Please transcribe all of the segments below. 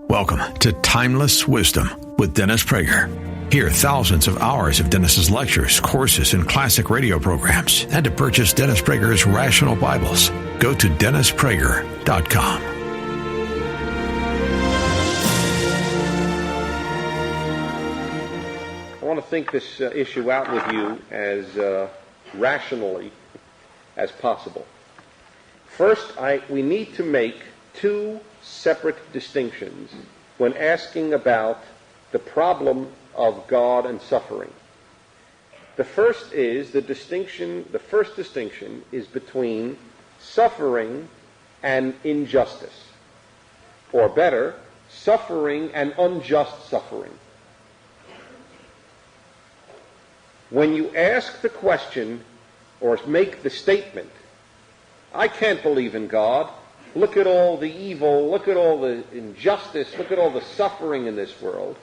Welcome to Timeless Wisdom with Dennis Prager. Hear thousands of hours of Dennis's lectures, courses, and classic radio programs. And to purchase Dennis Prager's Rational Bibles, go to DennisPrager.com. I want to think this issue out with you as rationally as possible. First, we need to make two separate distinctions when asking about the problem of God and suffering. The first distinction is between suffering and injustice, or better, suffering and unjust suffering. When you ask the question or make the statement, I can't believe in God, look at all the evil, look at all the injustice, look at all the suffering in this world,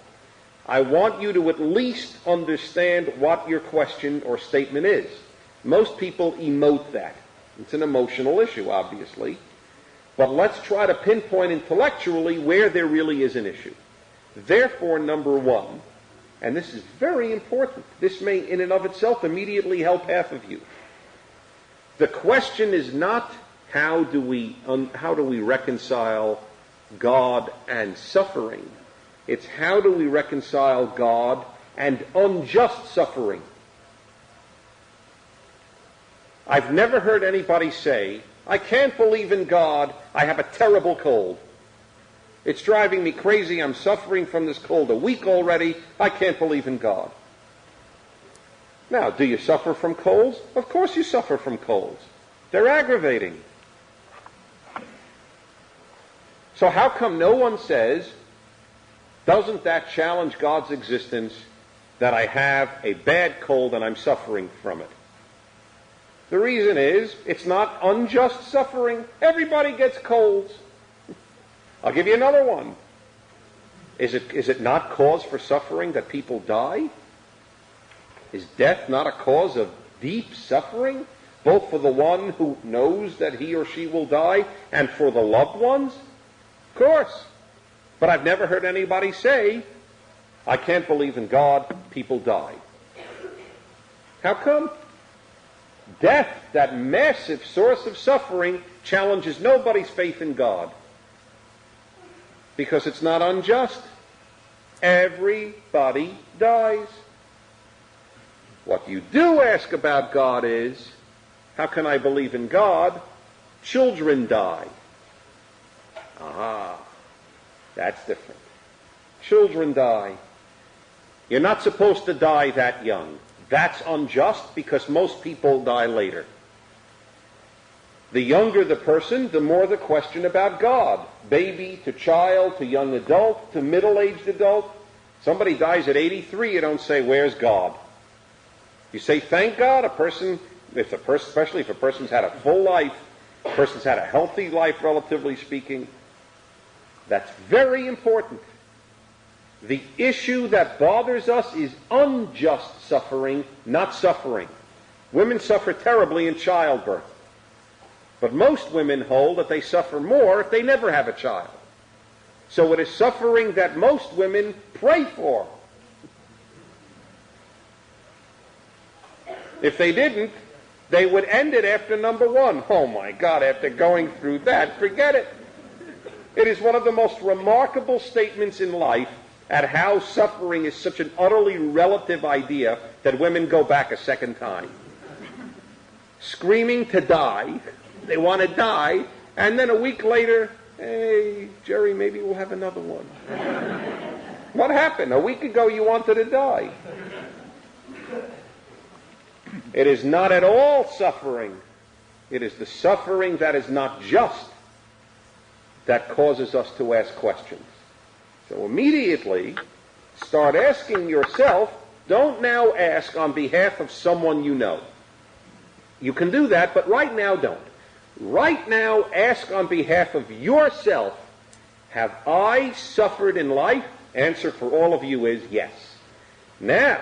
I want you to at least understand what your question or statement is. Most people emote that. It's an emotional issue, obviously. But let's try to pinpoint intellectually where there really is an issue. Therefore, number one, and this is very important, this may in and of itself immediately help half of you. The question is not how do we reconcile God and suffering. It's how do we reconcile God and unjust suffering. I've never heard anybody say, I can't believe in God, I have a terrible cold. It's driving me crazy, I'm suffering from this cold a week already, I can't believe in God. Now, do you suffer from colds? Of course you suffer from colds. They're aggravating. So how come no one says, doesn't that challenge God's existence that I have a bad cold and I'm suffering from it? The reason is, it's not unjust suffering. Everybody gets colds. I'll give you another one. Is it not cause for suffering that people die? Is death not a cause of deep suffering, both for the one who knows that he or she will die and for the loved ones? Of course. But I've never heard anybody say, I can't believe in God, people die. How come? Death, that massive source of suffering, challenges nobody's faith in God. Because it's not unjust. Everybody dies. What you do ask about God is, how can I believe in God? Children die. Aha. That's different. Children die. You're not supposed to die that young. That's unjust because most people die later. The younger the person, the more the question about God. Baby to child to young adult to middle-aged adult. Somebody dies at 83, you don't say, where's God? You say, thank God. Especially if a person's had a full life, a person's had a healthy life, relatively speaking. That's very important. The issue that bothers us is unjust suffering, not suffering. Women suffer terribly in childbirth. But most women hold that they suffer more if they never have a child. So it is suffering that most women pray for. If they didn't, they would end it after number one. Oh my God, after going through that, forget it. It is one of the most remarkable statements in life at how suffering is such an utterly relative idea that women go back a second time. Screaming to die, they want to die, and then a week later, hey, Jerry, maybe we'll have another one. What happened? A week ago you wanted to die. It is not at all suffering. It is the suffering that is not just that causes us to ask questions. So immediately, start asking yourself, don't now ask on behalf of someone you know. You can do that, but right now don't. Right now, ask on behalf of yourself, have I suffered in life? Answer for all of you is yes. Now,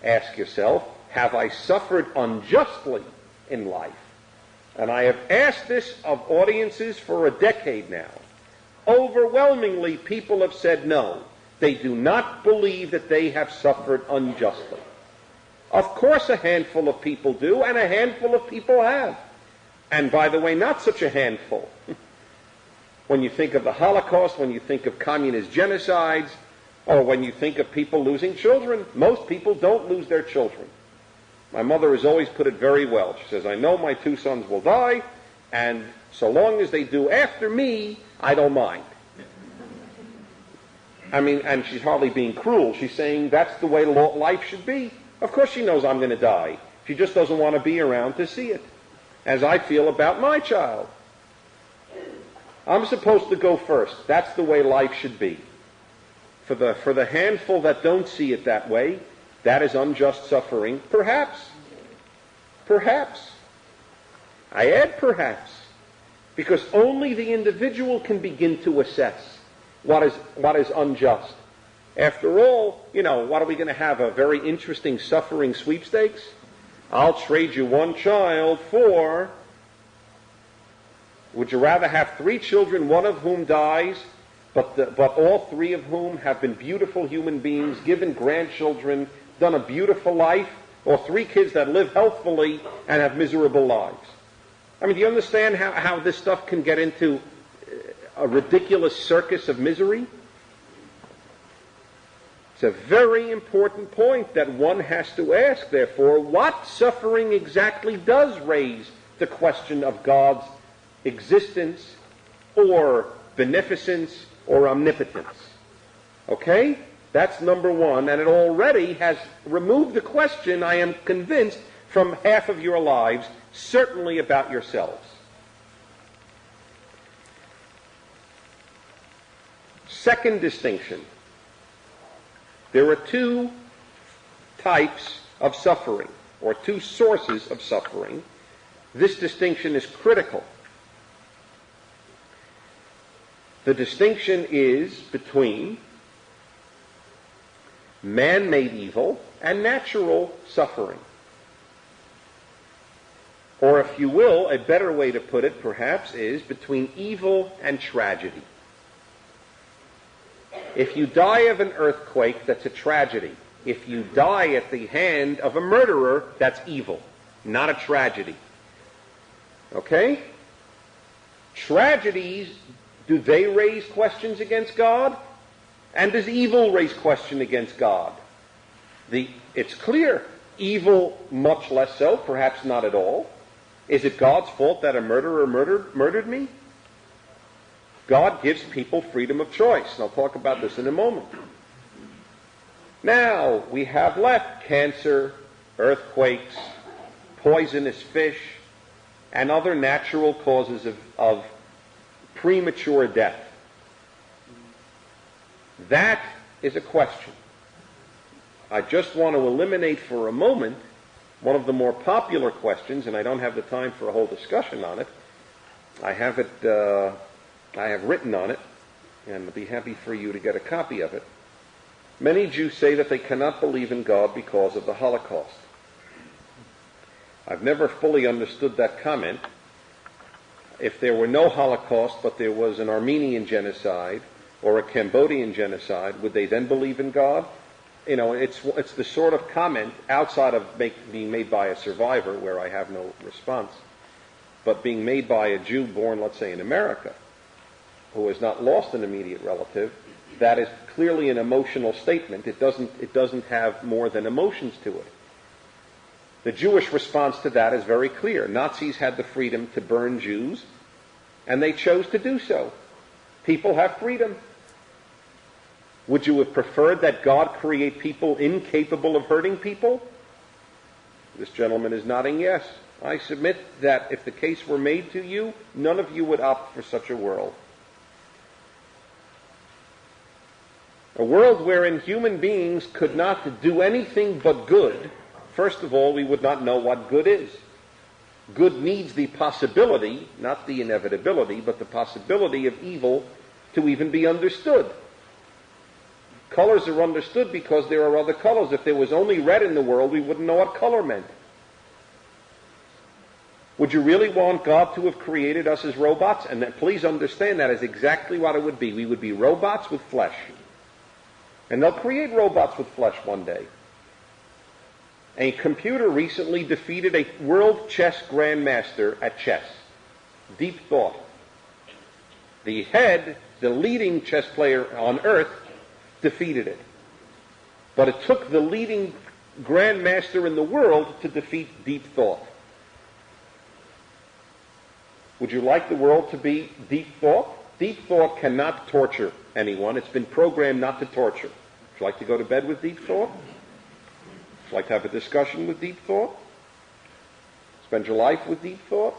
ask yourself, have I suffered unjustly in life? And I have asked this of audiences for a decade now. overwhelmingly, people have said no. They do not believe that they have suffered unjustly. Of course a handful of people do, and a handful of people have. And by the way, not such a handful. When you think of the Holocaust, when you think of communist genocides, or when you think of people losing children, most people don't lose their children. My mother has always put it very well. She says, I know my 2 sons will die, and so long as they do after me, I don't mind. I mean, and she's hardly being cruel. She's saying that's the way life should be. Of course she knows I'm going to die. She just doesn't want to be around to see it, as I feel about my child. I'm supposed to go first. That's the way life should be. For the handful that don't see it that way, that is unjust suffering. Perhaps. Perhaps. I add perhaps, because only the individual can begin to assess what is unjust. After all, what are we going to have? A very interesting suffering sweepstakes? I'll trade you 1 child for... Would you rather have 3 children, one of whom dies, but all 3 of whom have been beautiful human beings, given grandchildren, done a beautiful life, or 3 kids that live healthfully and have miserable lives? I mean, do you understand how this stuff can get into a ridiculous circus of misery? It's a very important point that one has to ask, therefore, what suffering exactly does raise the question of God's existence or beneficence or omnipotence? Okay? That's number 1, and it already has removed the question, I am convinced, from half of your lives, certainly about yourselves. Second distinction. There are 2 types of suffering, or 2 sources of suffering. This distinction is critical. The distinction is between man-made evil and natural suffering. Or if you will, a better way to put it perhaps is between evil and tragedy. If you die of an earthquake, that's a tragedy. If you die at the hand of a murderer, that's evil, not a tragedy. Okay? Tragedies, do they raise questions against God? And does evil raise question against God? It's clear. Evil, much less so, perhaps not at all. Is it God's fault that a murderer murdered me? God gives people freedom of choice, and I'll talk about this in a moment. Now, we have left cancer, earthquakes, poisonous fish, and other natural causes of premature death. That is a question. I just want to eliminate for a moment one of the more popular questions, and I don't have the time for a whole discussion on it. I have written on it, and I'll be happy for you to get a copy of it. Many Jews say that they cannot believe in God because of the Holocaust. I've never fully understood that comment. If there were no Holocaust, but there was an Armenian genocide or a Cambodian genocide, would they then believe in God? It's the sort of comment, outside of being made by a survivor, where I have no response, but being made by a Jew born, let's say, in America, who has not lost an immediate relative, that is clearly an emotional statement. It doesn't have more than emotions to it. The Jewish response to that is very clear. Nazis had the freedom to burn Jews, and they chose to do so. People have freedom. Would you have preferred that God create people incapable of hurting people? This gentleman is nodding yes. I submit that if the case were made to you, none of you would opt for such a world. A world wherein human beings could not do anything but good. First of all, we would not know what good is. Good needs the possibility, not the inevitability, but the possibility of evil to even be understood. Colors are understood because there are other colors. If there was only red in the world, we wouldn't know what color meant. Would you really want God to have created us as robots? And please understand that is exactly what it would be. We would be robots with flesh. And they'll create robots with flesh one day. A computer recently defeated a world chess grandmaster at chess. Deep thought. The leading chess player on earth, defeated it. But it took the leading grandmaster in the world to defeat deep thought. Would you like the world to be deep thought? Deep thought cannot torture anyone. It's been programmed not to torture. Would you like to go to bed with deep thought? Would you like to have a discussion with deep thought? Spend your life with deep thought?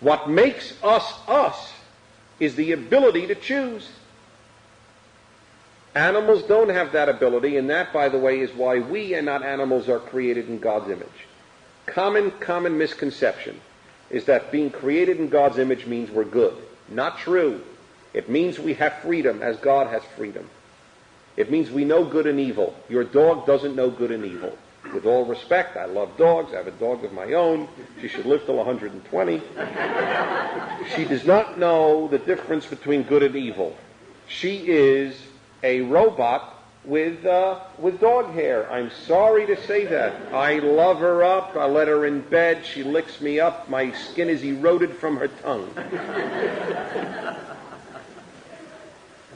What makes us us is the ability to choose. Animals don't have that ability, and that, by the way, is why we and not animals are created in God's image. Common misconception is that being created in God's image means we're good. Not true. It means we have freedom as God has freedom. It means we know good and evil. Your dog doesn't know good and evil. With all respect, I love dogs. I have a dog of my own. She should live till 120. She does not know the difference between good and evil. She is a robot with dog hair. I'm sorry to say that. I love her up. I let her in bed. She licks me up. My skin is eroded from her tongue.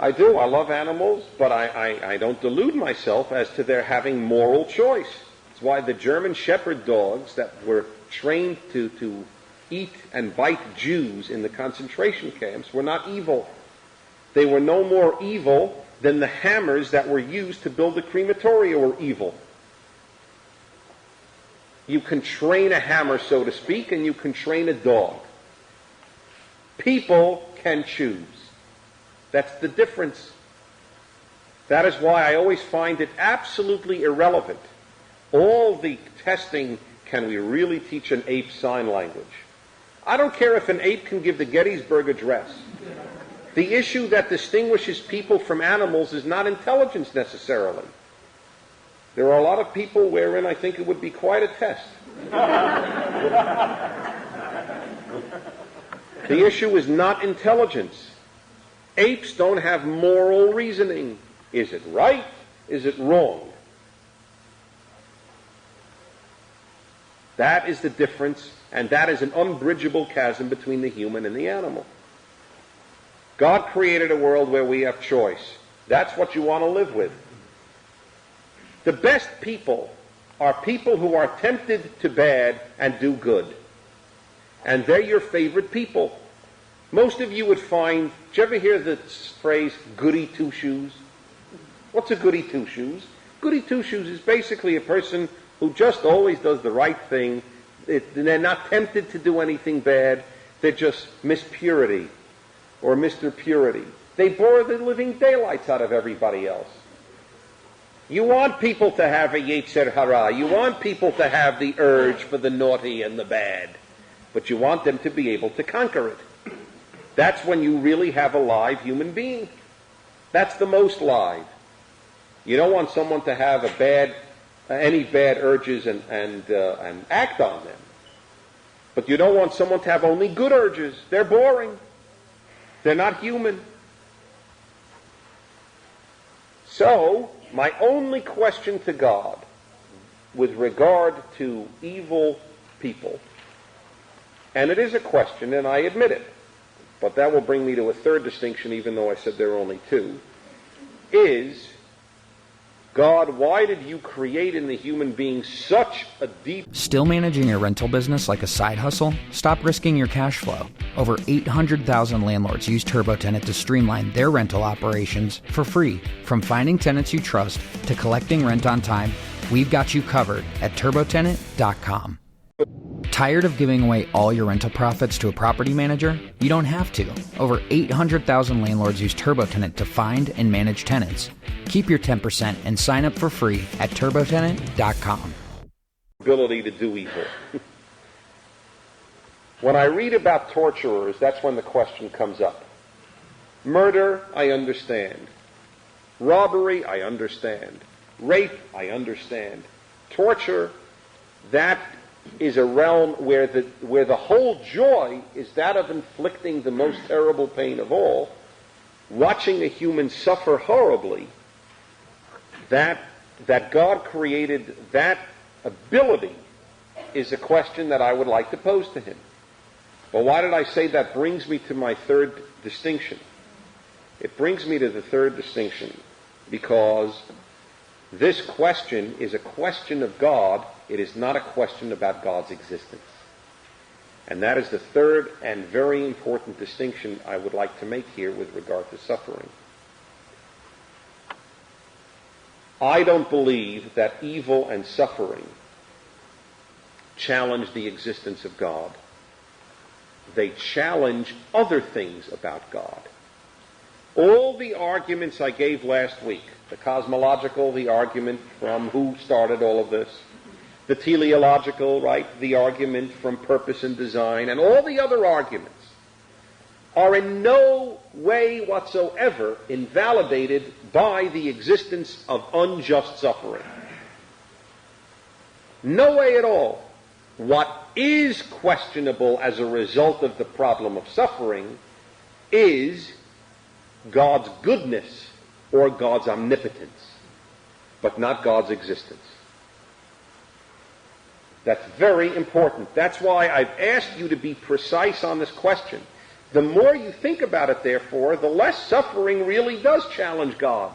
I do. I love animals, but I don't delude myself as to their having moral choice. It's why the German Shepherd dogs that were trained to eat and bite Jews in the concentration camps were not evil. They were no more evil than the hammers that were used to build the crematoria were evil. You can train a hammer, so to speak, and you can train a dog. People can choose. That's the difference. That is why I always find it absolutely irrelevant. All the testing, can we really teach an ape sign language? I don't care if an ape can give the Gettysburg Address. The issue that distinguishes people from animals is not intelligence necessarily. There are a lot of people wherein I think it would be quite a test. The issue is not intelligence. Apes don't have moral reasoning. Is it right? Is it wrong? That is the difference, and that is an unbridgeable chasm between the human and the animal. God created a world where we have choice. That's what you want to live with. The best people are people who are tempted to bad and do good. And they're your favorite people. Most of you would find, did you ever hear the phrase, goody two-shoes? What's a goody two-shoes? Goody two-shoes is basically a person who just always does the right thing. They're not tempted to do anything bad. They're just Miss Purity or Mr. Purity. They bore the living daylights out of everybody else. You want people to have a Yetzer Hara. You want people to have the urge for the naughty and the bad. But you want them to be able to conquer it. That's when you really have a live human being. That's the most live. You don't want someone to have any bad urges and act on them. But you don't want someone to have only good urges. They're boring. They're not human. So, my only question to God with regard to evil people, and it is a question, and I admit it, but that will bring me to a third distinction, even though I said there are only two, is, God, why did you create in the human being such a deep... Still managing your rental business like a side hustle? Stop risking your cash flow. Over 800,000 landlords use TurboTenant to streamline their rental operations for free. From finding tenants you trust to collecting rent on time, we've got you covered at TurboTenant.com. Tired of giving away all your rental profits to a property manager? You don't have to. Over 800,000 landlords use TurboTenant to find and manage tenants. Keep your 10% and sign up for free at TurboTenant.com. Ability to do evil. When I read about torturers, that's when the question comes up. Murder, I understand. Robbery, I understand. Rape, I understand. Torture, that is a realm where the whole joy is that of inflicting the most terrible pain of all, watching a human suffer horribly, that God created that ability is a question that I would like to pose to him. But why did I say that brings me to my third distinction? It brings me to the third distinction because this question is a question of God. It is not a question about God's existence. And that is the third and very important distinction I would like to make here with regard to suffering. I don't believe that evil and suffering challenge the existence of God. They challenge other things about God. All the arguments I gave last week, the cosmological, the argument from who started all of this, the teleological, right, the argument from purpose and design, and all the other arguments are in no way whatsoever invalidated by the existence of unjust suffering. No way at all. What is questionable as a result of the problem of suffering is God's goodness or God's omnipotence, but not God's existence. That's very important. That's why I've asked you to be precise on this question. The more you think about it, therefore, the less suffering really does challenge God.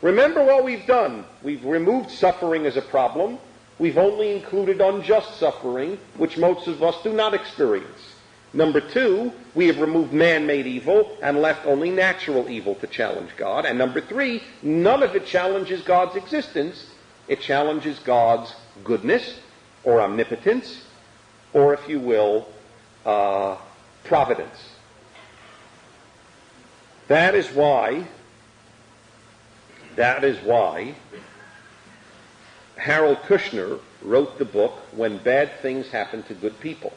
Remember what we've done. We've removed suffering as a problem. We've only included unjust suffering, which most of us do not experience. Number two, we have removed man-made evil and left only natural evil to challenge God. And number three, none of it challenges God's existence. It challenges God's goodness or omnipotence, or if you will, providence. That is why Harold Kushner wrote the book When Bad Things Happen to Good People.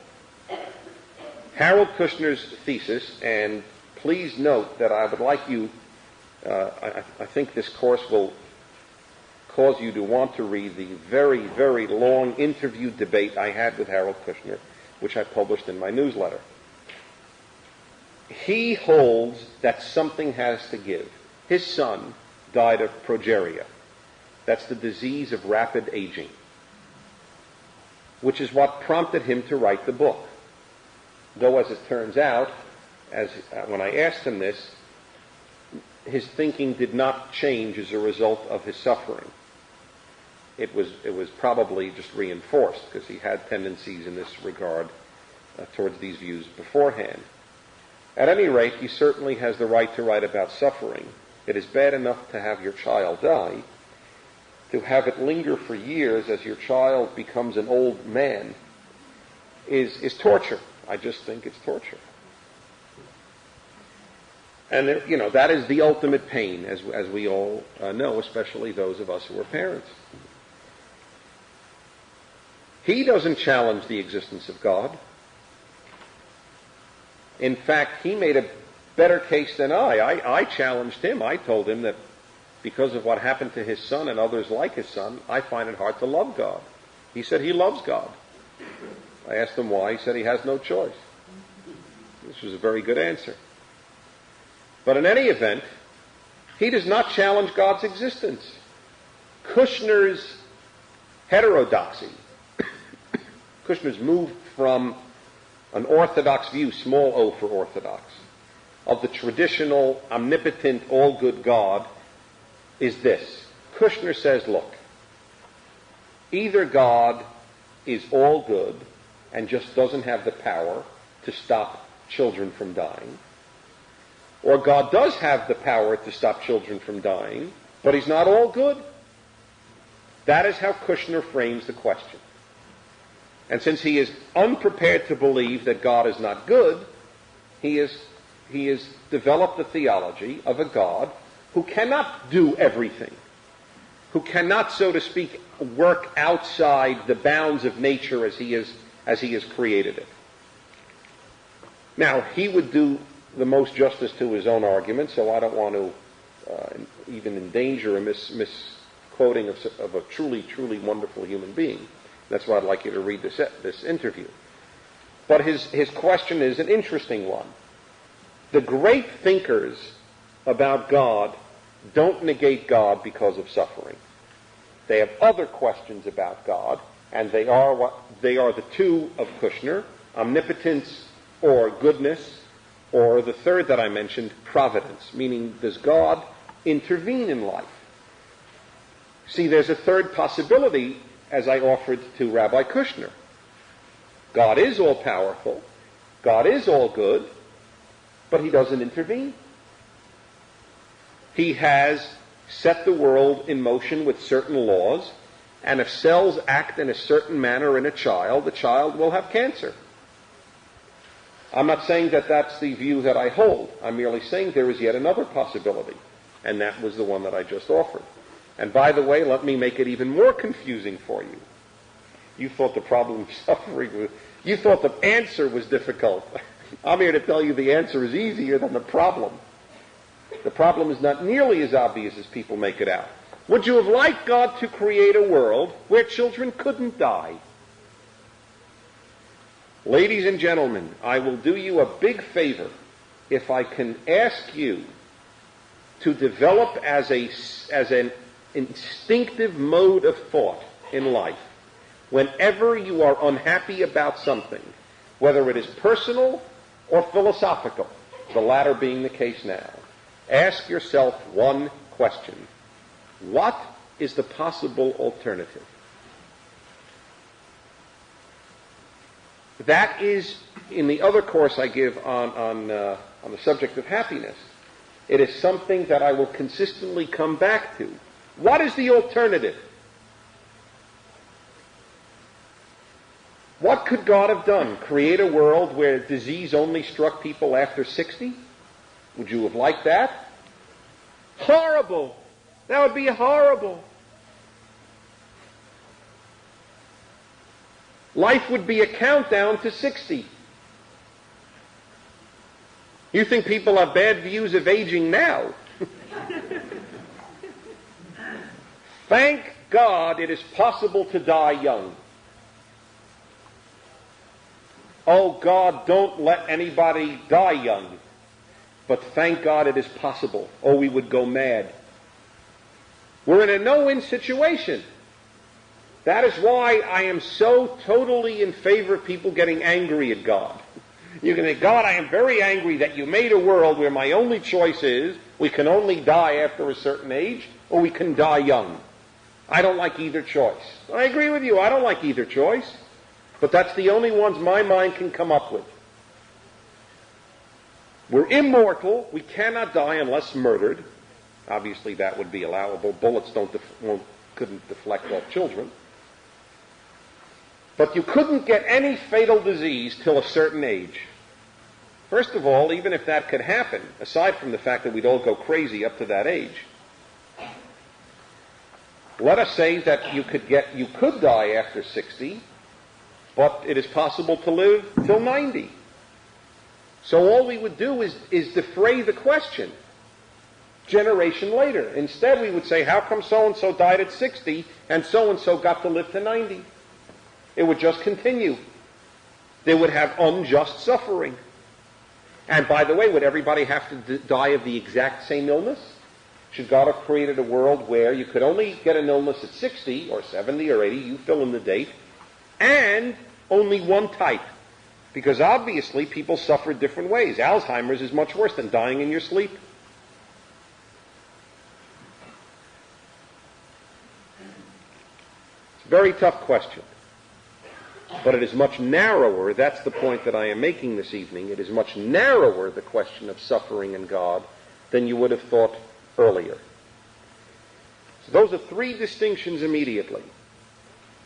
Harold Kushner's thesis, and please note that I would like you, I think this course will cause you to want to read the very, very long interview debate I had with Harold Kushner, which I published in my newsletter. He holds that something has to give. His son died of progeria. That's the disease of rapid aging, which is what prompted him to write the book. Though, as it turns out, when I asked him this, his thinking did not change as a result of his suffering. It was probably just reinforced because he had tendencies in this regard towards these views beforehand. At any rate, he certainly has the right to write about suffering. It is bad enough to have your child die. To have it linger for years as your child becomes an old man is torture. I just think it's torture. And, that is the ultimate pain, as we all know, especially those of us who are parents. He doesn't challenge the existence of God. In fact, he made a better case than I challenged him. I told him that because of what happened to his son and others like his son, I find it hard to love God. He said he loves God. I asked him why. He said he has no choice. This was a very good answer. But in any event, he does not challenge God's existence. Kushner's heterodoxy, Kushner's moved from an orthodox view, small o for orthodox, of the traditional, omnipotent, all-good God, is this. Kushner says, look, either God is all good and just doesn't have the power to stop children from dying, or God does have the power to stop children from dying, but he's not all good. That is how Kushner frames the question. And since he is unprepared to believe that God is not good, he has developed the theology of a God who cannot do everything, who cannot, so to speak, work outside the bounds of nature as he has created it. Now, he would do the most justice to his own argument, so I don't want to even endanger a misquoting of a truly, truly wonderful human being. That's why I'd like you to read this interview. But his question is an interesting one. The great thinkers about God don't negate God because of suffering. They have other questions about God, and they are the two of Kushner, omnipotence or goodness, or the third that I mentioned, providence, meaning does God intervene in life? See, there's a third possibility, as I offered to Rabbi Kushner. God is all-powerful, God is all good, but he doesn't intervene. He has set the world in motion with certain laws, and if cells act in a certain manner in a child, the child will have cancer. I'm not saying that that's the view that I hold. I'm merely saying there is yet another possibility, and that was the one that I just offered. And by the way, let me make it even more confusing for you. You thought the problem of suffering you thought the answer was difficult. I'm here to tell you the answer is easier than the problem. The problem is not nearly as obvious as people make it out. Would you have liked God to create a world where children couldn't die? Ladies and gentlemen, I will do you a big favor if I can ask you to develop as an instinctive mode of thought in life, whenever you are unhappy about something, whether it is personal or philosophical, the latter being the case now, ask yourself one question. What is the possible alternative? That is, in the other course I give on the subject of happiness, it is something that I will consistently come back to. What is the alternative? What could God have done? Create a world where disease only struck people after 60? Would you have liked that? Horrible! That would be horrible. Life would be a countdown to 60. You think people have bad views of aging now? Thank God it is possible to die young. Oh God, don't let anybody die young. But thank God it is possible. Oh, we would go mad. We're in a no-win situation. That is why I am so totally in favor of people getting angry at God. You can say, God, I am very angry that you made a world where my only choice is we can only die after a certain age or we can die young. I don't like either choice. I agree with you. I don't like either choice. But that's the only ones my mind can come up with. We're immortal. We cannot die unless murdered. Obviously, that would be allowable. Bullets couldn't deflect off children. But you couldn't get any fatal disease till a certain age. First of all, even if that could happen, aside from the fact that we'd all go crazy up to that age, let us say that you could die after 60, but it is possible to live till 90. So all we would do is defray the question generation later. Instead, we would say, how come so-and-so died at 60 and so-and-so got to live to 90? It would just continue. They would have unjust suffering. And by the way, would everybody have to die of the exact same illness? Should God have created a world where you could only get an illness at 60 or 70 or 80, you fill in the date, and only one type? Because obviously people suffer different ways. Alzheimer's is much worse than dying in your sleep. It's a very tough question. But it is much narrower. That's the point that I am making this evening. It is much narrower, the question of suffering and God, than you would have thought earlier. So those are three distinctions immediately.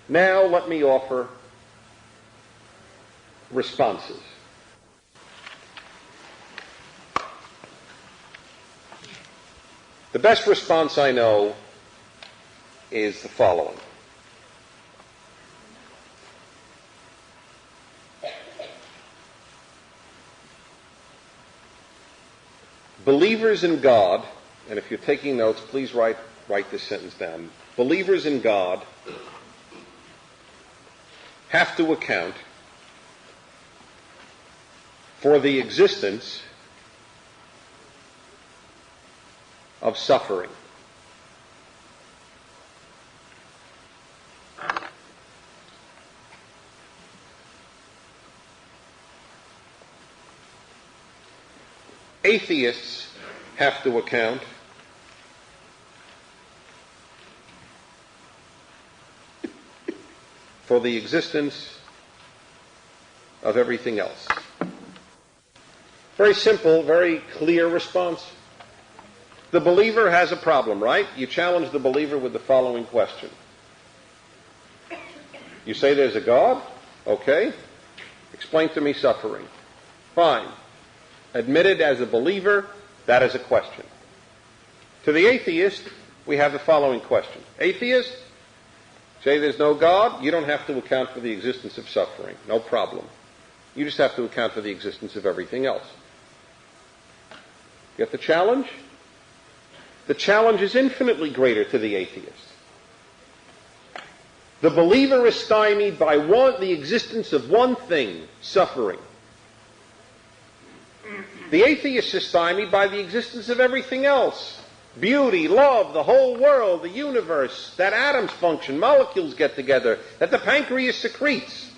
Now let me offer responses. The best response I know is the following. Believers in God, and if you're taking notes, please write this sentence down. Believers in God have to account for the existence of suffering. Atheists have to account for the existence of everything else. Very simple, very clear response. The believer has a problem, right? You challenge the believer with the following question. You say there's a God? Okay. Explain to me suffering. Fine. Admitted as a believer, that is a question. To the atheist, we have the following question. Atheist, say there's no God, you don't have to account for the existence of suffering. No problem. You just have to account for the existence of everything else. Get the challenge? The challenge is infinitely greater to the atheist. The believer is stymied by the existence of one thing, suffering. The atheist is stymied by the existence of everything else. Beauty, love, the whole world, the universe, that atoms function, molecules get together, that the pancreas secretes.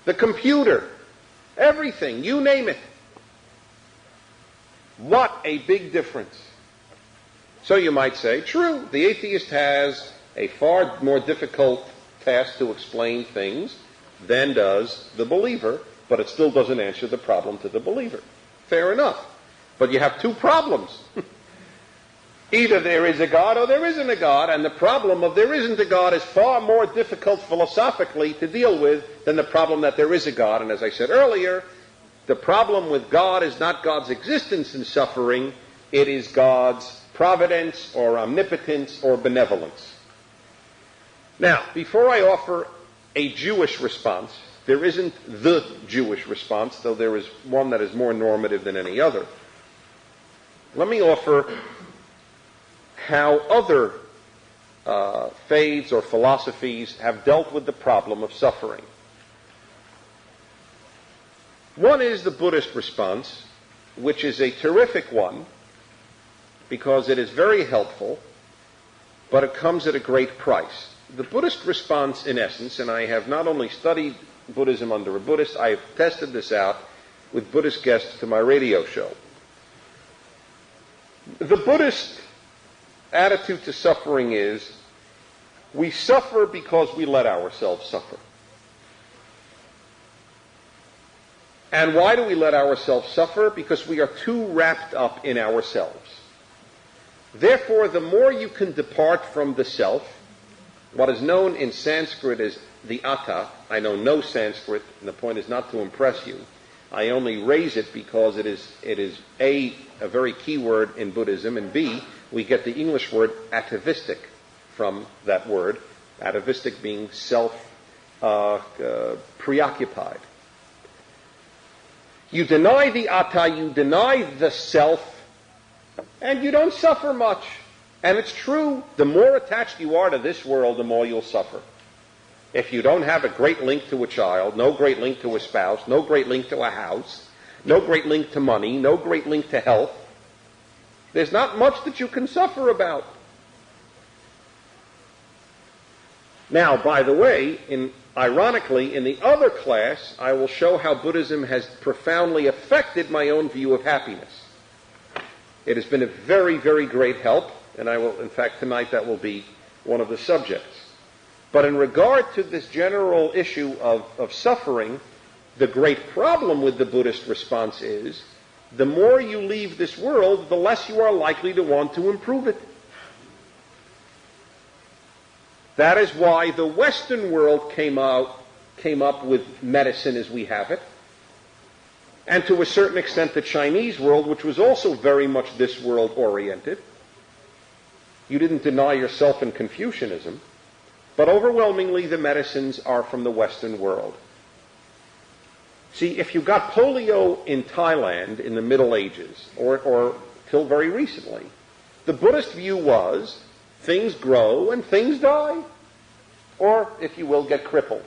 The computer, everything, you name it. What a big difference. So you might say, true, the atheist has a far more difficult task to explain things than does the believer, but it still doesn't answer the problem to the believer. Fair enough. But you have two problems. Either there is a God or there isn't a God, and the problem of there isn't a God is far more difficult philosophically to deal with than the problem that there is a God. And as I said earlier, the problem with God is not God's existence in suffering, it is God's providence or omnipotence or benevolence. Now, before I offer a Jewish response, there isn't the Jewish response, though there is one that is more normative than any other. Let me offer how other faiths or philosophies have dealt with the problem of suffering. One is the Buddhist response, which is a terrific one because it is very helpful, but it comes at a great price. The Buddhist response, in essence, and I have not only studied Buddhism under a Buddhist, I have tested this out with Buddhist guests to my radio show. The Buddhist attitude to suffering is, we suffer because we let ourselves suffer. And why do we let ourselves suffer? Because we are too wrapped up in ourselves. Therefore, the more you can depart from the self, what is known in Sanskrit as the atta, I know no Sanskrit, and the point is not to impress you. I only raise it because it is A, a very key word in Buddhism, and B, we get the English word atavistic from that word, atavistic being preoccupied. You deny the atta, you deny the self, and you don't suffer much. And it's true, the more attached you are to this world, the more you'll suffer. If you don't have a great link to a child, no great link to a spouse, no great link to a house, no great link to money, no great link to health, there's not much that you can suffer about. Now, by the way, ironically, in the other class, I will show how Buddhism has profoundly affected my own view of happiness. It has been a very, very great help, and I will, in fact, tonight that will be one of the subjects. But in regard to this general issue of suffering, the great problem with the Buddhist response is, the more you leave this world, the less you are likely to want to improve it. That is why the Western world came up with medicine as we have it, and to a certain extent the Chinese world, which was also very much this world oriented. You didn't deny yourself in Confucianism, but overwhelmingly the medicines are from the Western world. See, if you got polio in Thailand in the Middle Ages, or till very recently, the Buddhist view was things grow and things die. or, if you will, get crippled.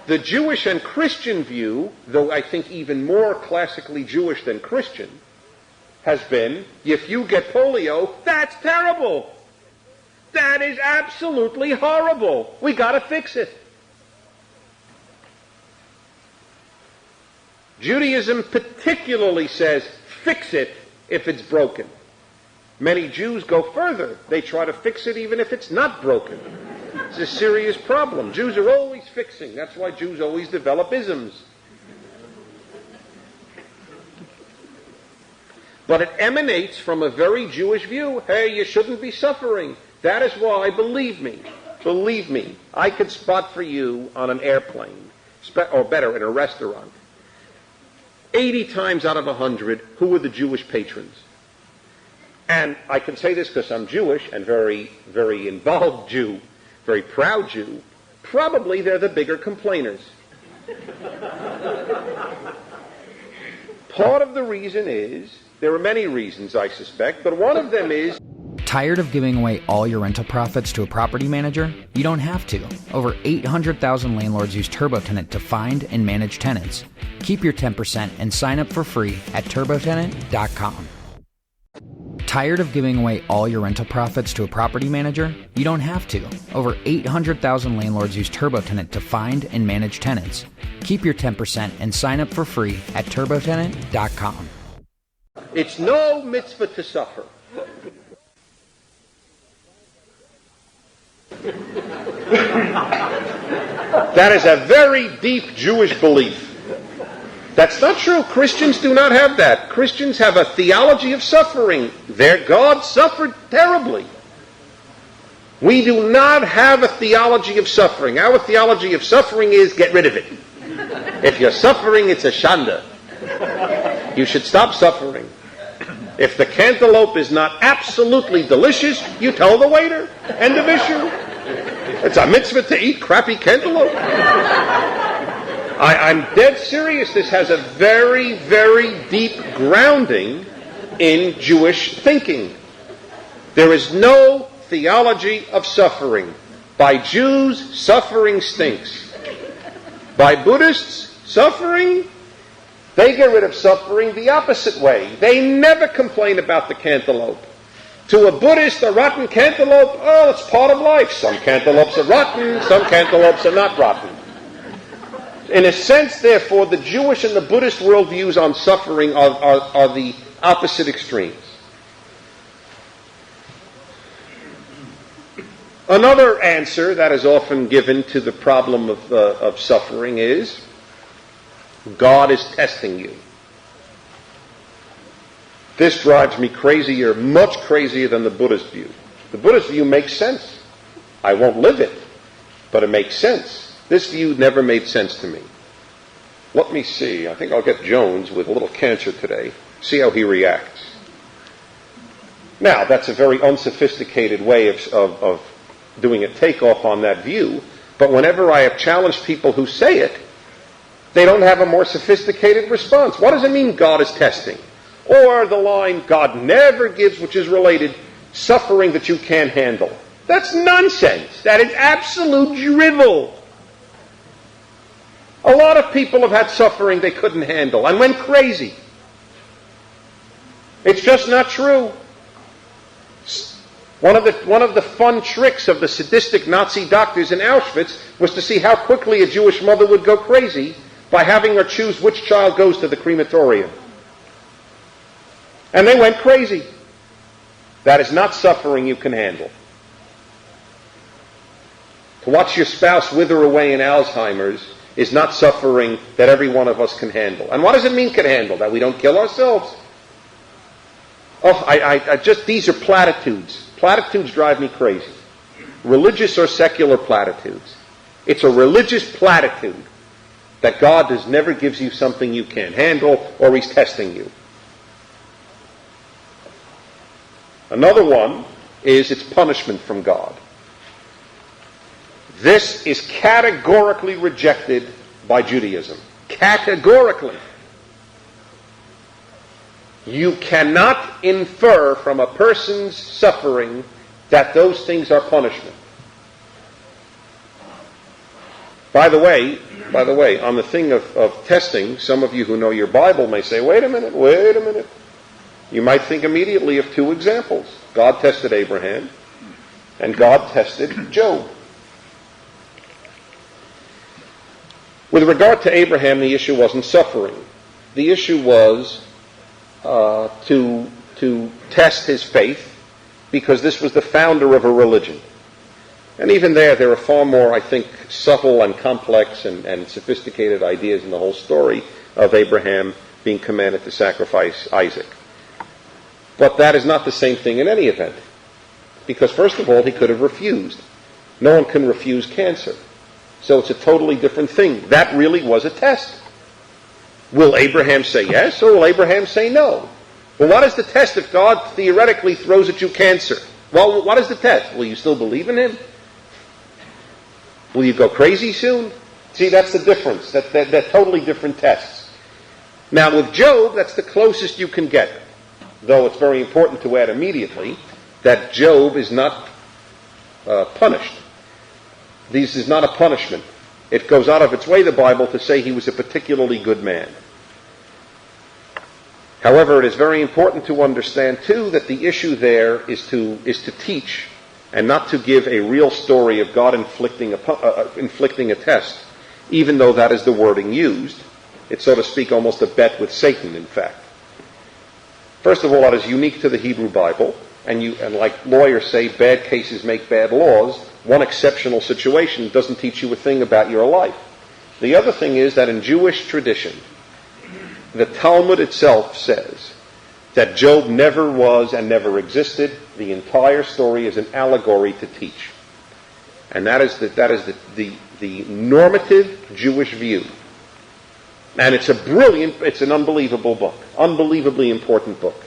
The Jewish and Christian view, though I think even more classically Jewish than Christian, has been, if you get polio, that's terrible. That is absolutely horrible. We got to fix it. Judaism particularly says, fix it if it's broken. Many Jews go further. They try to fix it even if it's not broken. It's a serious problem. Jews are always fixing. That's why Jews always develop isms. But it emanates from a very Jewish view. Hey, you shouldn't be suffering. That is why, believe me, I could spot for you on an airplane, or better, in a restaurant, 80 times out of 100, who are the Jewish patrons? And I can say this because I'm Jewish and very, very involved Jew, very proud Jew. Probably they're the bigger complainers. Part of the reason is, there are many reasons I suspect, but one of them is, Tired of giving away all your rental profits to a property manager? You don't have to. Over 800,000 landlords use TurboTenant to find and manage tenants. Keep your 10% and sign up for free at turbotenant.com. Tired of giving away all your rental profits to a property manager? You don't have to. Over 800,000 landlords use TurboTenant to find and manage tenants. Keep your 10% and sign up for free at turbotenant.com. it's no mitzvah to suffer. That is a very deep Jewish belief. That's not true. Christians do not have that. Christians have a theology of suffering. Their God suffered terribly. We do not have a theology of suffering. Our theology of suffering is get rid of it. If you're suffering, it's a shanda. You should stop suffering. If the cantaloupe is not absolutely delicious, you tell the waiter. End of issue. It's a mitzvah to eat crappy cantaloupe. I'm dead serious. This has a very, very deep grounding in Jewish thinking. There is no theology of suffering. By Jews, suffering stinks. By Buddhists, suffering, they get rid of suffering the opposite way. They never complain about the cantaloupe. To a Buddhist, a rotten cantaloupe, oh, it's part of life. Some cantaloupes are rotten, some cantaloupes are not rotten. In a sense, therefore, the Jewish and the Buddhist worldviews on suffering are the opposite extremes. Another answer that is often given to the problem of suffering is, God is testing you. This drives me crazier, much crazier than the Buddhist view. The Buddhist view makes sense. I won't live it, but it makes sense. This view never made sense to me. Let me see. I think I'll get Jones with a little cancer today. See how he reacts. Now, that's a very unsophisticated way of doing a takeoff on that view, but whenever I have challenged people who say it, they don't have a more sophisticated response. What does it mean God is testing? Or the line, God never gives, which is related, suffering that you can't handle. That's nonsense. That is absolute drivel. A lot of people have had suffering they couldn't handle and went crazy. It's just not true. One of the fun tricks of the sadistic Nazi doctors in Auschwitz was to see how quickly a Jewish mother would go crazy by having her choose which child goes to the crematorium. And they went crazy. That is not suffering you can handle. To watch your spouse wither away in Alzheimer's is not suffering that every one of us can handle. And what does it mean can handle? That we don't kill ourselves? Oh, these are platitudes. Platitudes drive me crazy. Religious or secular platitudes. It's a religious platitude that God never gives you something you can't handle or He's testing you. Another one is it's punishment from God. This is categorically rejected by Judaism. Categorically. You cannot infer from a person's suffering that those things are punishment. By the way, on the thing of testing, some of you who know your Bible may say, wait a minute. You might think immediately of two examples. God tested Abraham, and God tested Job. With regard to Abraham, the issue wasn't suffering. The issue was to test his faith, because this was the founder of a religion. And even there are far more, I think, subtle and complex and sophisticated ideas in the whole story of Abraham being commanded to sacrifice Isaac. But that is not the same thing in any event. Because first of all, he could have refused. No one can refuse cancer. So it's a totally different thing. That really was a test. Will Abraham say yes, or will Abraham say no? Well, what is the test if God theoretically throws at you cancer? Well, what is the test? Will you still believe in him? Will you go crazy soon? See, that's the difference. They're totally different tests. Now, with Job, that's the closest you can get. Though it's very important to add immediately that Job is not punished. This is not a punishment. It goes out of its way, the Bible, to say he was a particularly good man. However, it is very important to understand, too, that the issue there is to teach and not to give a real story of God inflicting a test, even though that is the wording used. It's, so to speak, almost a bet with Satan, in fact. First of all, that is unique to the Hebrew Bible, and like lawyers say, bad cases make bad laws. One exceptional situation doesn't teach you a thing about your life. The other thing is that in Jewish tradition, the Talmud itself says that Job never was and never existed. The entire story is an allegory to teach. And that is the normative Jewish view. And it's an unbelievable book, unbelievably important book.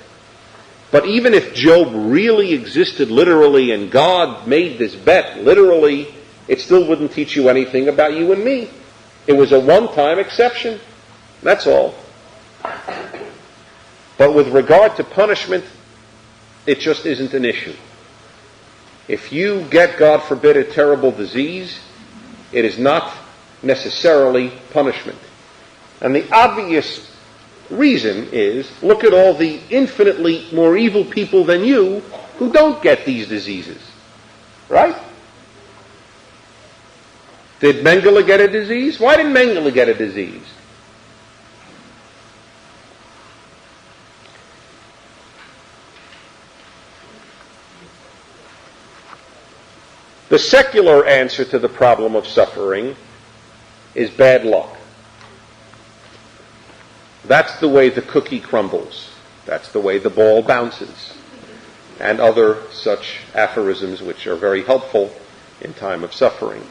But even if Job really existed literally and God made this bet literally, it still wouldn't teach you anything about you and me. It was a one-time exception. That's all. But with regard to punishment, it just isn't an issue. If you get, God forbid, a terrible disease, it is not necessarily punishment. And the obvious reason is, look at all the infinitely more evil people than you who don't get these diseases. Right? Did Mengele get a disease? Why didn't Mengele get a disease? The secular answer to the problem of suffering is bad luck. That's the way the cookie crumbles. That's the way the ball bounces. And other such aphorisms which are very helpful in time of suffering.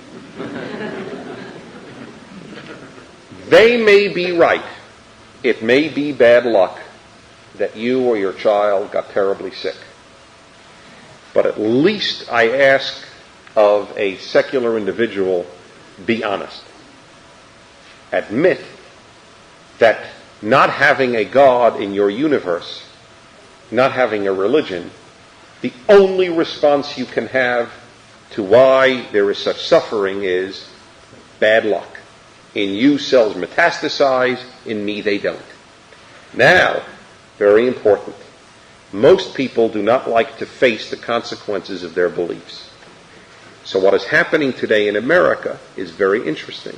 They may be right. It may be bad luck that you or your child got terribly sick. But at least I ask of a secular individual, be honest. Admit that not having a God in your universe, not having a religion, the only response you can have to why there is such suffering is bad luck. In you cells metastasize, in me they don't. Now, very important, most people do not like to face the consequences of their beliefs. So what is happening today in America is very interesting.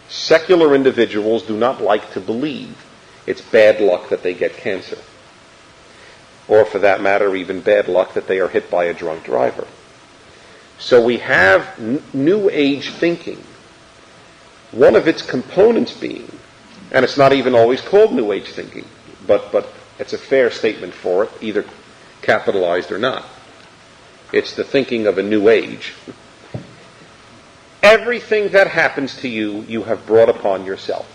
Secular individuals do not like to believe it's bad luck that they get cancer. Or for that matter, even bad luck that they are hit by a drunk driver. So we have New Age thinking. One of its components being, and it's not even always called New Age thinking, but it's a fair statement for it, either capitalized or not. It's the thinking of a new age. Everything that happens to you, you have brought upon yourself.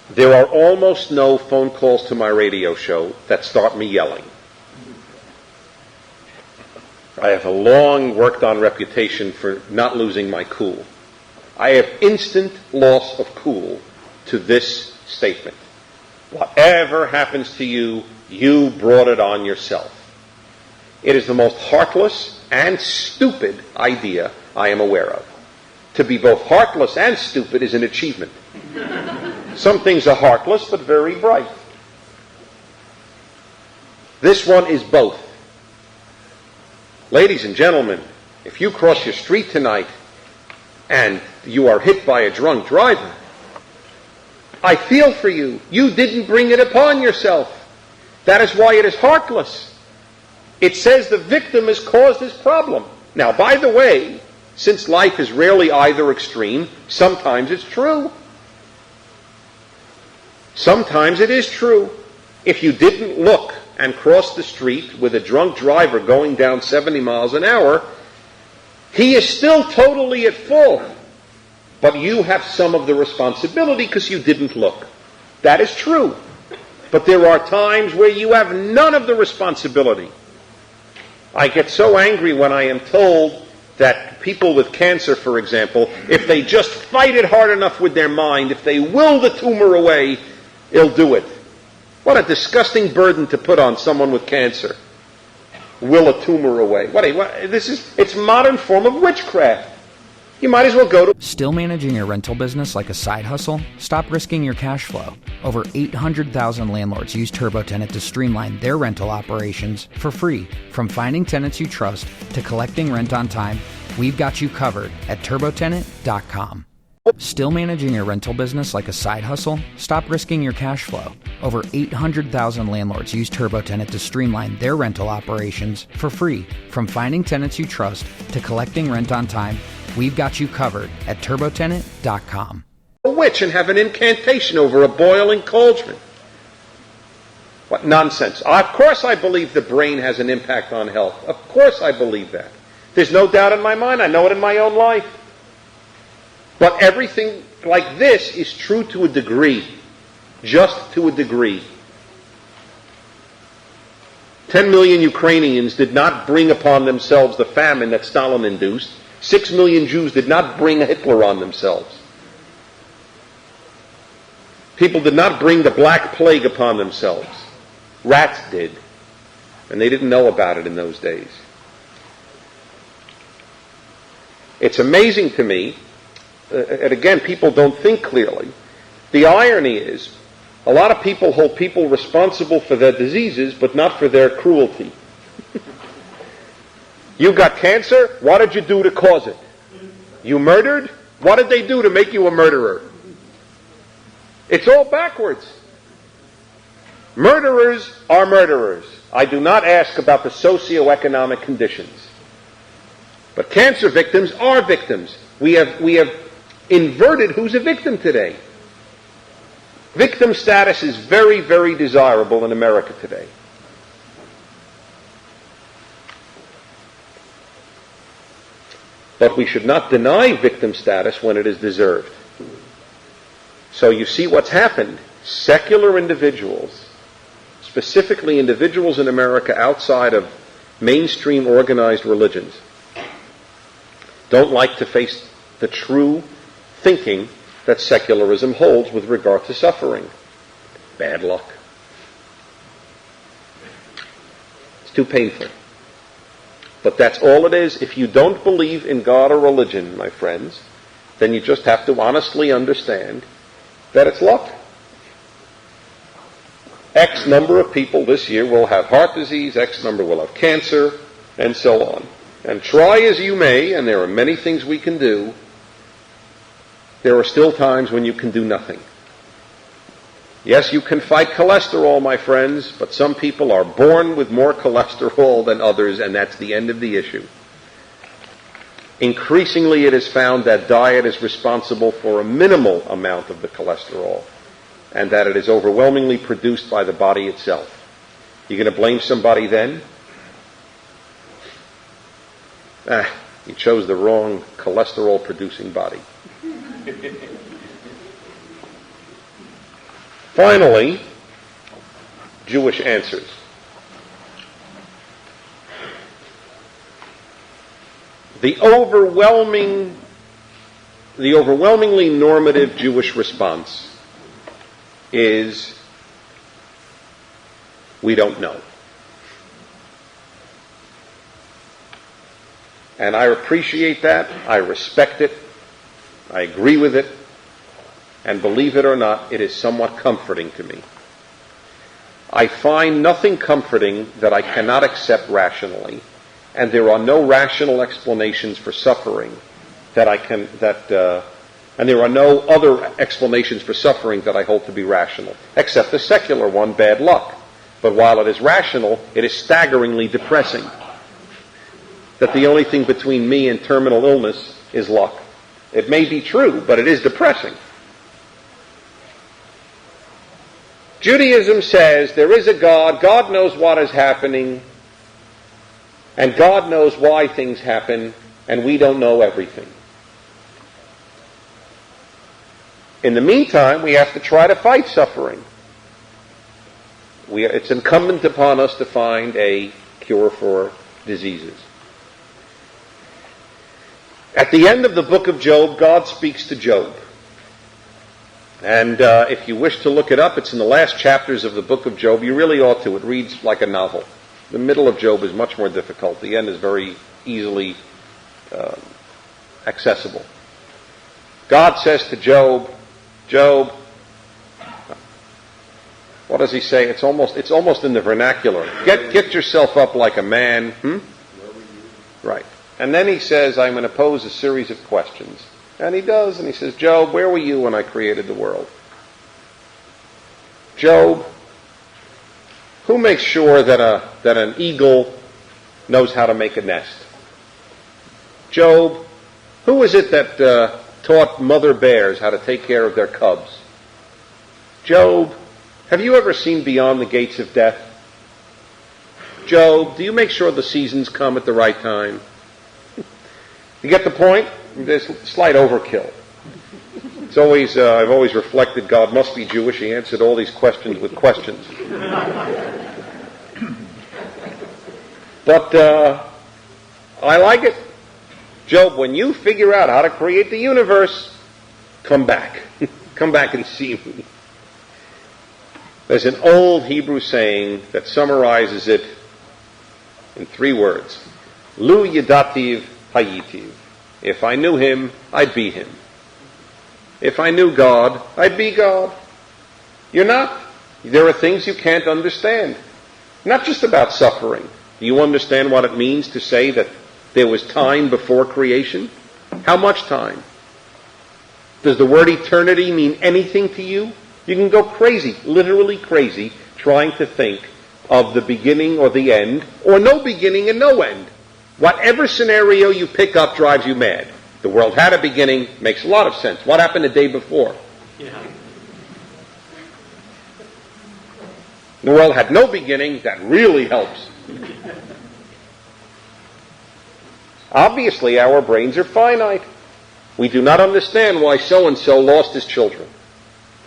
There are almost no phone calls to my radio show that start me yelling. I have a long worked-on reputation for not losing my cool. I have instant loss of cool to this statement. Whatever happens to you, you brought it on yourself. It is the most heartless and stupid idea I am aware of. To be both heartless and stupid is an achievement. Some things are heartless but very bright. This one is both. Ladies and gentlemen, if you cross your street tonight and you are hit by a drunk driver, I feel for you. You didn't bring it upon yourself. That is why it is heartless. It says the victim has caused this problem. Now, by the way, since life is rarely either extreme, sometimes it's true. Sometimes it is true. If you didn't look and cross the street with a drunk driver going down 70 miles an hour, he is still totally at fault. But you have some of the responsibility because you didn't look. That is true. But there are times where you have none of the responsibility. I get so angry when I am told that people with cancer, for example, if they just fight it hard enough with their mind, if they will the tumor away, they'll do it. What a disgusting burden to put on someone with cancer. Will a tumor away. It's a modern form of witchcraft. You might as well go to... Still managing your rental business like a side hustle? Stop risking your cash flow. Over 800,000 landlords use TurboTenant to streamline their rental operations for free. From finding tenants you trust to collecting rent on time, we've got you covered at TurboTenant.com. Still managing your rental business like a side hustle? Stop risking your cash flow. Over 800,000 landlords use TurboTenant to streamline their rental operations for free. From finding tenants you trust to collecting rent on time, we've got you covered at TurboTenant.com. A witch and have an incantation over a boiling cauldron. What nonsense. Of course I believe the brain has an impact on health. Of course I believe that. There's no doubt in my mind. I know it in my own life. But everything like this is true to a degree. Just to a degree. 10 million Ukrainians did not bring upon themselves the famine that Stalin induced. 6 million Jews did not bring Hitler on themselves. People did not bring the Black Plague upon themselves. Rats did. And they didn't know about it in those days. It's amazing to me, and again, people don't think clearly. The irony is, a lot of people hold people responsible for their diseases, but not for their cruelty. You got cancer? What did you do to cause it? You murdered? What did they do to make you a murderer? It's all backwards. Murderers are murderers. I do not ask about the socioeconomic conditions. But cancer victims are victims. We have inverted who's a victim today. Victim status is very, very desirable in America today. But we should not deny victim status when it is deserved. So you see what's happened. Secular individuals, specifically individuals in America outside of mainstream organized religions, don't like to face the true thinking that secularism holds with regard to suffering. Bad luck. It's too painful. But that's all it is. If you don't believe in God or religion, my friends, then you just have to honestly understand that it's luck. X number of people this year will have heart disease, X number will have cancer, and so on. And try as you may, and there are many things we can do, there are still times when you can do nothing. Yes, you can fight cholesterol, my friends, but some people are born with more cholesterol than others, and that's the end of the issue. Increasingly, it is found that diet is responsible for a minimal amount of the cholesterol, and that it is overwhelmingly produced by the body itself. You going to blame somebody then? You chose the wrong cholesterol-producing body. Finally, Jewish answers. The overwhelmingly normative Jewish response is, we don't know. And I appreciate that. I respect it. I agree with it. And believe it or not, it is somewhat comforting to me. I find nothing comforting that I cannot accept rationally, and there are no rational explanations for suffering and there are no other explanations for suffering that I hold to be rational, except the secular one, bad luck. But while it is rational, it is staggeringly depressing that the only thing between me and terminal illness is luck. It may be true, but it is depressing. Judaism says there is a God, God knows what is happening, and God knows why things happen, and we don't know everything. In the meantime, we have to try to fight suffering. It's incumbent upon us to find a cure for diseases. At the end of the book of Job, God speaks to Job. And if you wish to look it up, it's in the last chapters of the book of Job. You really ought to. It reads like a novel. The middle of Job is much more difficult. The end is very easily accessible. God says to Job, Job, what does he say? It's almost in the vernacular. Get yourself up like a man. Right. And then he says, I'm going to pose a series of questions. And he does, and he says, Job, where were you when I created the world? Job, who makes sure that an eagle knows how to make a nest? Job, who is it that taught mother bears how to take care of their cubs? Job, have you ever seen beyond the gates of death? Job, do you make sure the seasons come at the right time? You get the point? There's slight overkill. It's always, I've always reflected God must be Jewish. He answered all these questions with questions. But I like it. Job, when you figure out how to create the universe, come back. Come back and see me. There's an old Hebrew saying that summarizes it in 3 words. Lu yadativ hayitiv. If I knew him, I'd be him. If I knew God, I'd be God. You're not. There are things you can't understand. Not just about suffering. Do you understand what it means to say that there was time before creation? How much time? Does the word eternity mean anything to you? You can go crazy, literally crazy, trying to think of the beginning or the end, or no beginning and no end. Whatever scenario you pick up drives you mad. The world had a beginning, makes a lot of sense. What happened the day before? Yeah. The world had no beginning, that really helps. Obviously, our brains are finite. We do not understand why so-and-so lost his children.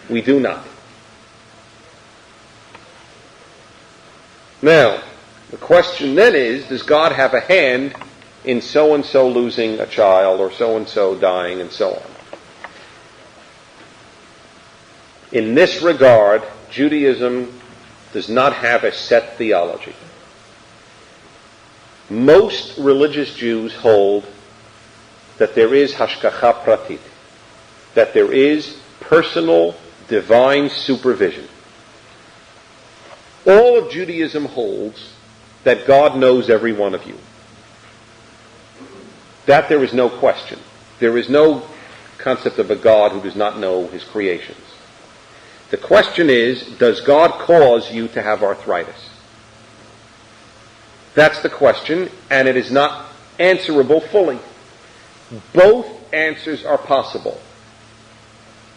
We do not. Now, the question then is, does God have a hand in so-and-so losing a child or so-and-so dying and so on? In this regard, Judaism does not have a set theology. Most religious Jews hold that there is hashgacha pratit, that there is personal divine supervision. All of Judaism holds that God knows every one of you. That there is no question. There is no concept of a God who does not know his creations. The question is, does God cause you to have arthritis? That's the question, and it is not answerable fully. Both answers are possible.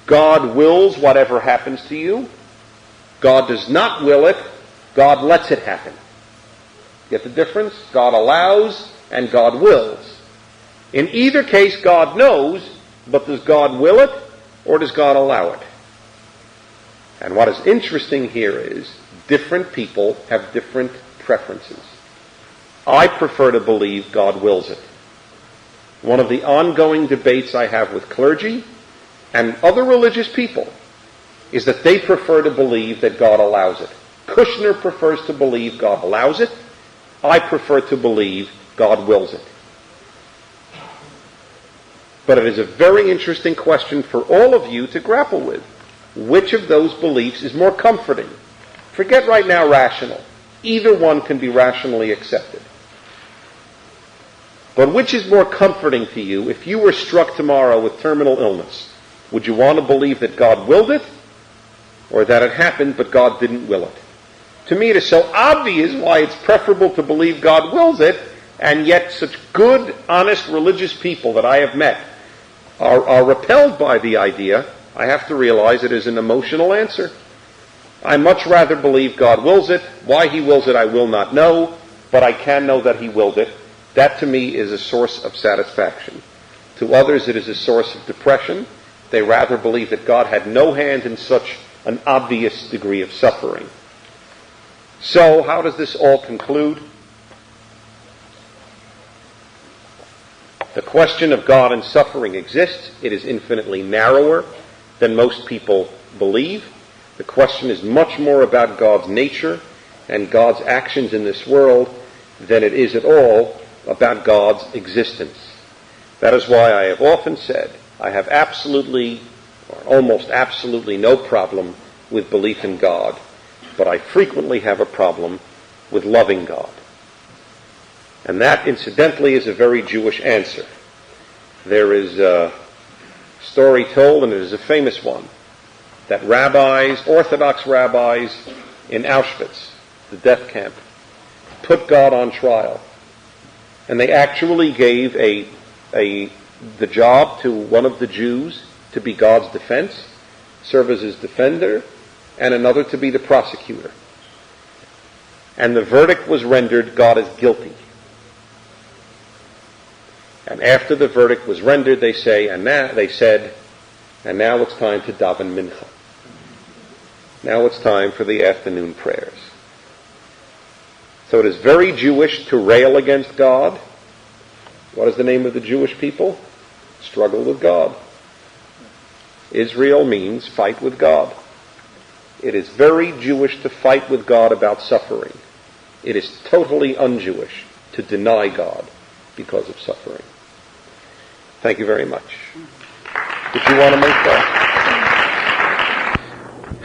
God wills whatever happens to you. God does not will it. God lets it happen. Get the difference? God allows and God wills. In either case, God knows, but does God will it or does God allow it? And what is interesting here is different people have different preferences. I prefer to believe God wills it. One of the ongoing debates I have with clergy and other religious people is that they prefer to believe that God allows it. Kushner prefers to believe God allows it. I prefer to believe God wills it. But it is a very interesting question for all of you to grapple with. Which of those beliefs is more comforting? Forget right now rational. Either one can be rationally accepted. But which is more comforting to you if you were struck tomorrow with terminal illness? Would you want to believe that God willed it, or that it happened but God didn't will it? To me it is so obvious why it's preferable to believe God wills it, and yet such good, honest, religious people that I have met are repelled by the idea. I have to realize it is an emotional answer. I much rather believe God wills it. Why he wills it I will not know, but I can know that he willed it. That to me is a source of satisfaction. To others it is a source of depression. They rather believe that God had no hand in such an obvious degree of suffering. So, how does this all conclude? The question of God and suffering exists. It is infinitely narrower than most people believe. The question is much more about God's nature and God's actions in this world than it is at all about God's existence. That is why I have often said I have absolutely, or almost absolutely, no problem with belief in God, but I frequently have a problem with loving God. And that, incidentally, is a very Jewish answer. There is a story told, and it is a famous one, that rabbis, Orthodox rabbis in Auschwitz, the death camp, put God on trial. And they actually gave the job to one of the Jews to be God's defense, serve as his defender, and another to be the prosecutor. And the verdict was rendered, God is guilty. And after the verdict was rendered, they said, and now it's time to daven mincha. Now it's time for the afternoon prayers. So it is very Jewish to rail against God. What is the name of the Jewish people? Struggle with God. Israel means fight with God. It is very Jewish to fight with God about suffering. It is totally un-Jewish to deny God because of suffering. Thank you very much. Did you want to make that?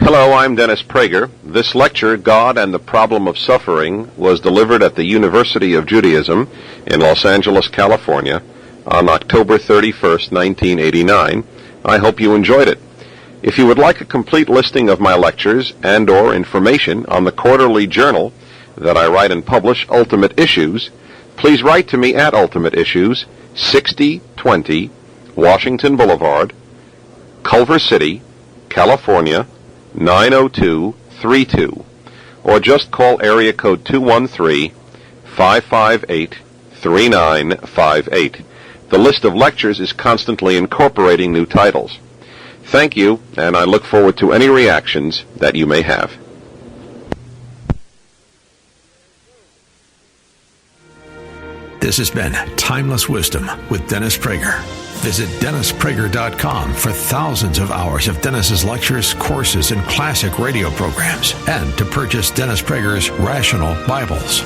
Hello, I'm Dennis Prager. This lecture, God and the Problem of Suffering, was delivered at the University of Judaism in Los Angeles, California, on October 31st, 1989. I hope you enjoyed it. If you would like a complete listing of my lectures and or information on the quarterly journal that I write and publish, Ultimate Issues, please write to me at Ultimate Issues, 6020 Washington Boulevard, Culver City, California, 90232, or just call area code 213-558-3958. The list of lectures is constantly incorporating new titles. Thank you, and I look forward to any reactions that you may have. This has been Timeless Wisdom with Dennis Prager. Visit DennisPrager.com for thousands of hours of Dennis's lectures, courses, and classic radio programs, and to purchase Dennis Prager's Rational Bibles.